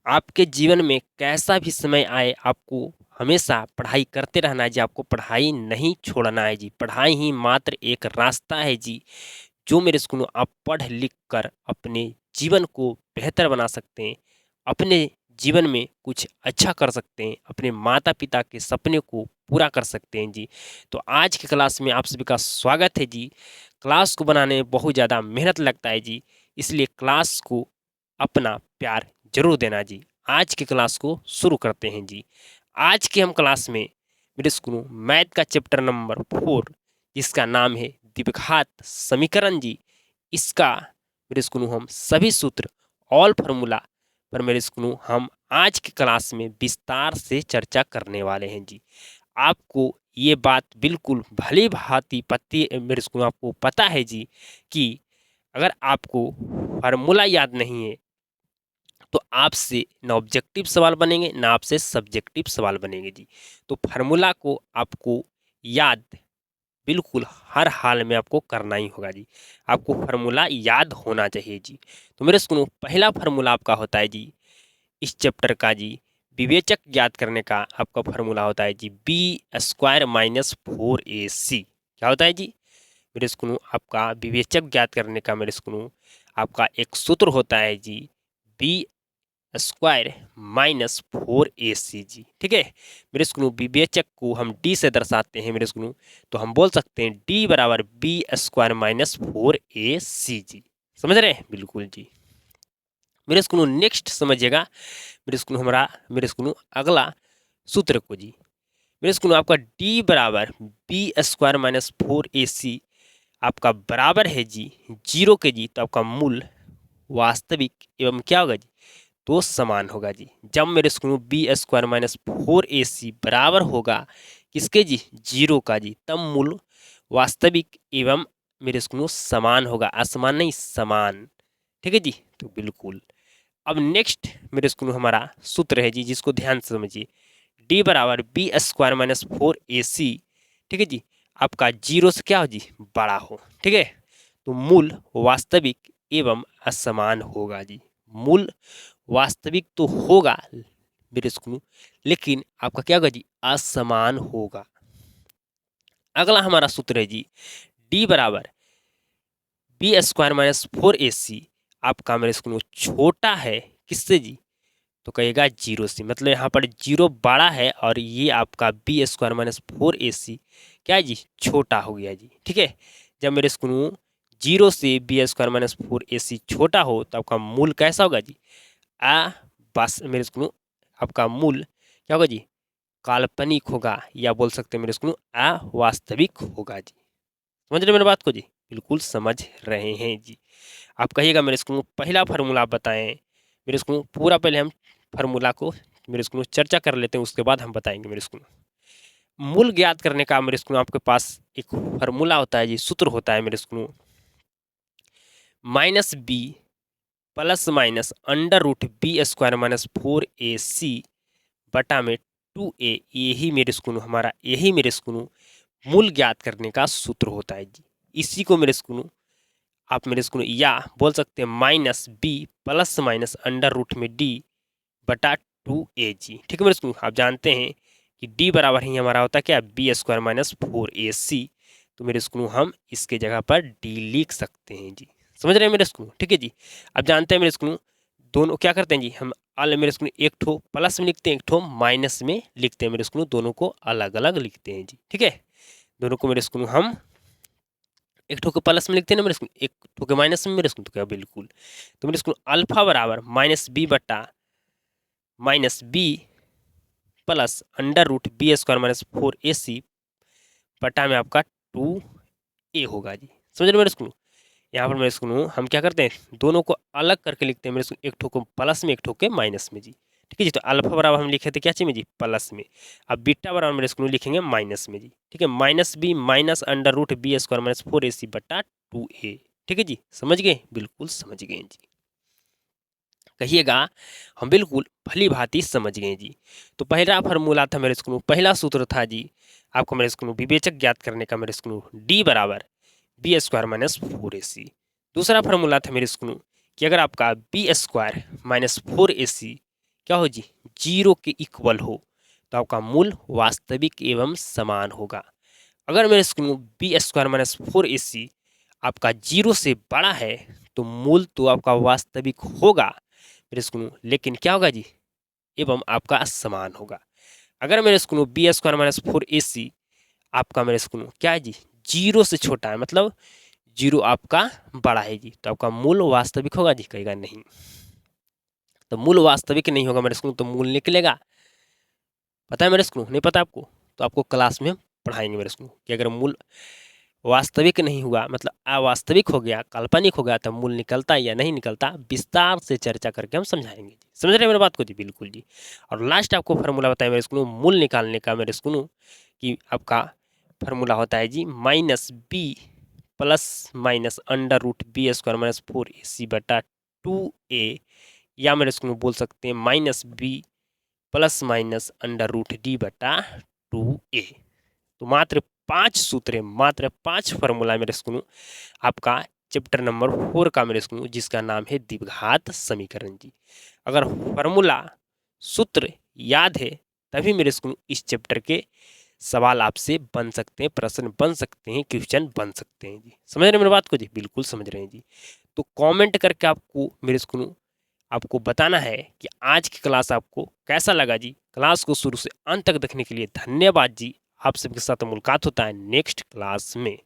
आपके जीवन में कैसा भी समय आए आपको हमेशा पढ़ाई करते रहना है जी। आपको पढ़ाई नहीं छोड़ना है जी। पढ़ाई ही मात्र एक रास्ता है जी, जो मेरे स्कूलों आप पढ़ लिख कर अपने जीवन को बेहतर बना सकते हैं, अपने जीवन में कुछ अच्छा कर सकते हैं, अपने माता पिता के सपने को पूरा कर सकते हैं जी। तो आज की क्लास में आप सभी का स्वागत है जी। क्लास को बनाने में बहुत ज़्यादा मेहनत लगता है जी, इसलिए क्लास को अपना प्यार जरूर देना जी। आज की क्लास को शुरू करते हैं जी। आज की हम क्लास में मेरे स्कूल मैथ का चैप्टर नंबर 4, जिसका नाम है द्विघात समीकरण जी। इसका मेरे स्कूल हम सभी सूत्र ऑल फार्मूला पर मेरे स्कूल हम आज की क्लास में विस्तार से चर्चा करने वाले हैं जी। आपको ये बात बिल्कुल भली भांति पति मेरे स्कूल आपको पता है जी कि अगर आपको फार्मूला याद नहीं है तो आपसे ना ऑब्जेक्टिव सवाल बनेंगे ना आपसे सब्जेक्टिव सवाल बनेंगे जी। तो फार्मूला को आपको याद बिल्कुल हर हाल में आपको करना ही होगा जी। आपको फार्मूला याद होना चाहिए जी। तो मेरे सुनो, पहला फार्मूला आपका होता है जी इस चैप्टर का जी, विवेचक ज्ञात करने का आपका फार्मूला होता है जी बी स्क्वायर माइनस 4ac। क्या होता है जी मेरे सुनो, आपका विवेचक ज्ञात करने का मेरे सुनो आपका एक सूत्र होता है जी बी स्क्वायर माइनस 4ac जी। ठीक है, मेरे स्कूल विवेचक को हम डी से दर्शाते हैं मेरे स्कूल, तो हम बोल सकते हैं डी बराबर बी स्क्वायर माइनस 4ac जी। समझ रहे हैं बिल्कुल जी। मेरे स्कूल नेक्स्ट समझिएगा मेरे स्कूल अगला सूत्र को जी। मेरे स्कूल आपका डी बराबर बी स्क्वायर माइनस 4ac आपका बराबर है जी 0 के जी। तो आपका मूल वास्तविक एवं क्या होगा जी तो समान होगा जी। जब मेरे school B square minus 4ac बराबर होगा किसके जी 0 का जी, तब मूल वास्तविक एवं मेरे स्कूल समान होगा, असमान नहीं समान। ठीक है जी, तो बिल्कुल। अब नेक्स्ट मेरे स्कूल हमारा सूत्र है जी, जिसको ध्यान से समझिए। डी बराबर बी स्क्वायर माइनस 4ac। ठीक है जी, आपका 0 से क्या हो जी बड़ा हो। ठीक है, तो मूल वास्तविक एवं असमान होगा जी। मूल वास्तविक तो होगा मेरे स्कूल, लेकिन आपका क्या होगा जी असमान होगा। अगला हमारा सूत्र है जी डी बराबर बी स्क्वायर माइनस 4ac। आपका मेरे स्कूल छोटा है किससे जी, तो कहेगा 0 से। मतलब यहाँ पर 0 बड़ा है और ये आपका बी स्क्वायर माइनस 4ac क्या है जी छोटा हो गया जी। ठीक है, जब मेरे स्कूल 0 से बी स्क्वायर माइनस 4ac छोटा हो तो आपका मूल कैसा होगा जी आ बस मेरे स्कूल आपका मूल क्या होगा जी काल्पनिक होगा, या बोल सकते हैं मेरे स्कूल अवास्तविक होगा जी। समझ रहे मेरी बात को जी, बिल्कुल समझ रहे हैं जी। आप कहिएगा मेरे स्कूल पहला फार्मूला आप बताएं। मेरे स्कूल पूरा पहले हम फार्मूला को मेरे स्कूल चर्चा कर लेते हैं, उसके बाद हम बताएंगे मेरे स्कूल। मूल ज्ञात करने का मेरे स्कूल आपके पास एक फार्मूला होता है जी, सूत्र होता है मेरे school minus b plus minus under root b square minus 4ac बटा में 2a। यही मेरे स्कूल मूल ज्ञात करने का सूत्र होता है जी। इसी को मेरे स्कूल आप मेरे स्कूल या बोल सकते हैं minus b plus minus under root में डी बटा 2a जी। ठीक है मेरे स्कूल, आप जानते हैं कि डी बराबर ही हमारा होता है क्या बी स्क्वायर माइनस 4ac। तो मेरे स्कूल हम इसके जगह पर डी लिख सकते हैं जी। समझ रहे हैं मेरे स्कूल। ठीक है जी, अब जानते हैं मेरे स्कूल दोनों क्या करते हैं जी, हम मेरे स्कूल एक ठो प्लस में लिखते हैं एक ठो माइनस में लिखते हैं मेरे स्कूल, दोनों को अलग अलग लिखते हैं जी। ठीक है, दोनों को मेरे स्कूल हम एक ठो के प्लस में लिखते हैं ना मेरे स्कूल, एक ठो के माइनस में मेरे स्कूल, तो क्या बिल्कुल। तो मेरे स्कूल अल्फा बराबर माइनस बी बटा minus b plus under root b square minus 4ac बटा में आपका 2a होगा जी। समझ रहे मेरे स्कूल। यहाँ पर मेरे स्कूल हम क्या करते हैं दोनों को अलग करके लिखते हैं मेरे स्कूल, एक ठो को प्लस में एक ठो के माइनस में जी। ठीक है जी, तो अल्फा बराबर हम लिखे थे क्या चीज में जी प्लस में, अब बीटा बराबर मेरे स्कूल लिखेंगे माइनस में जी। ठीक है, minus b minus under root b square minus 4ac बटा 2a। ठीक है जी, समझ गए बिल्कुल समझ गए जी। कहिएगा हम बिल्कुल भली भांति समझ गए जी। तो पहला फार्मूला था मेरे स्कूल, पहला सूत्र था जी आपको मेरे स्कूल विवेचक ज्ञात करने का मेरे स्कूल डी बराबर बी स्क्वायर माइनस 4ac। दूसरा फार्मूला था मेरे स्कूल कि अगर आपका बी स्क्वायर माइनस 4ac क्या हो जी, 0 के इक्वल हो तो आपका मूल वास्तविक एवं समान होगा। अगर मेरे school B square minus 4ac आपका 0 से बड़ा है तो मूल तो आपका वास्तविक होगा मेरे स्कूल, लेकिन क्या होगा जी, एवं आपका समान होगा। अगर मेरे school B square minus 4ac आपका मेरे स्कूल क्या है जी, 0 से छोटा है, मतलब 0 आपका बड़ा है जी, तो आपका मूल वास्तविक होगा जी, कहेगा नहीं। तो मूल वास्तविक नहीं होगा मेरे स्कूल, तो मूल निकलेगा। पता है मेरे स्कूल, नहीं पता आपको तो आपको क्लास में हम पढ़ाएंगे मेरे स्कूल कि अगर मूल वास्तविक नहीं हुआ, मतलब अवास्तविक हो गया, काल्पनिक हो गया, तो मूल निकलता या नहीं निकलता, विस्तार से चर्चा करके हम समझाएंगे जी। समझ रहे हैं मेरी बात को जी? बिल्कुल जी। और लास्ट आपको फार्मूला बताया मेरे स्कूल, मूल निकालने का मेरे स्कूल कि आपका फार्मूला होता है जी -b plus minus under root b square minus 4ac बटा 2a, या मेरे स्कूल बोल सकते हैं -b plus minus under root d बटा 2a। तो मात्र 5 सूत्र है, मात्र 5 फार्मूला मेरे स्कूल आपका चैप्टर नंबर 4 का मेरे स्कूल, जिसका नाम है द्विघात समीकरण जी। अगर फार्मूला सूत्र याद है तभी मेरे स्कूल इस चैप्टर के सवाल आपसे बन सकते हैं, प्रश्न बन सकते हैं, क्वेश्चन बन सकते हैं जी। समझ रहे हैं मेरी बात को जी? बिल्कुल समझ रहे हैं जी। तो कमेंट करके आपको मेरे स्कूल आपको बताना है कि आज की क्लास आपको कैसा लगा जी। क्लास को शुरू से अंत तक देखने के लिए धन्यवाद जी। आप सबके साथ मुलाकात होता है नेक्स्ट क्लास में।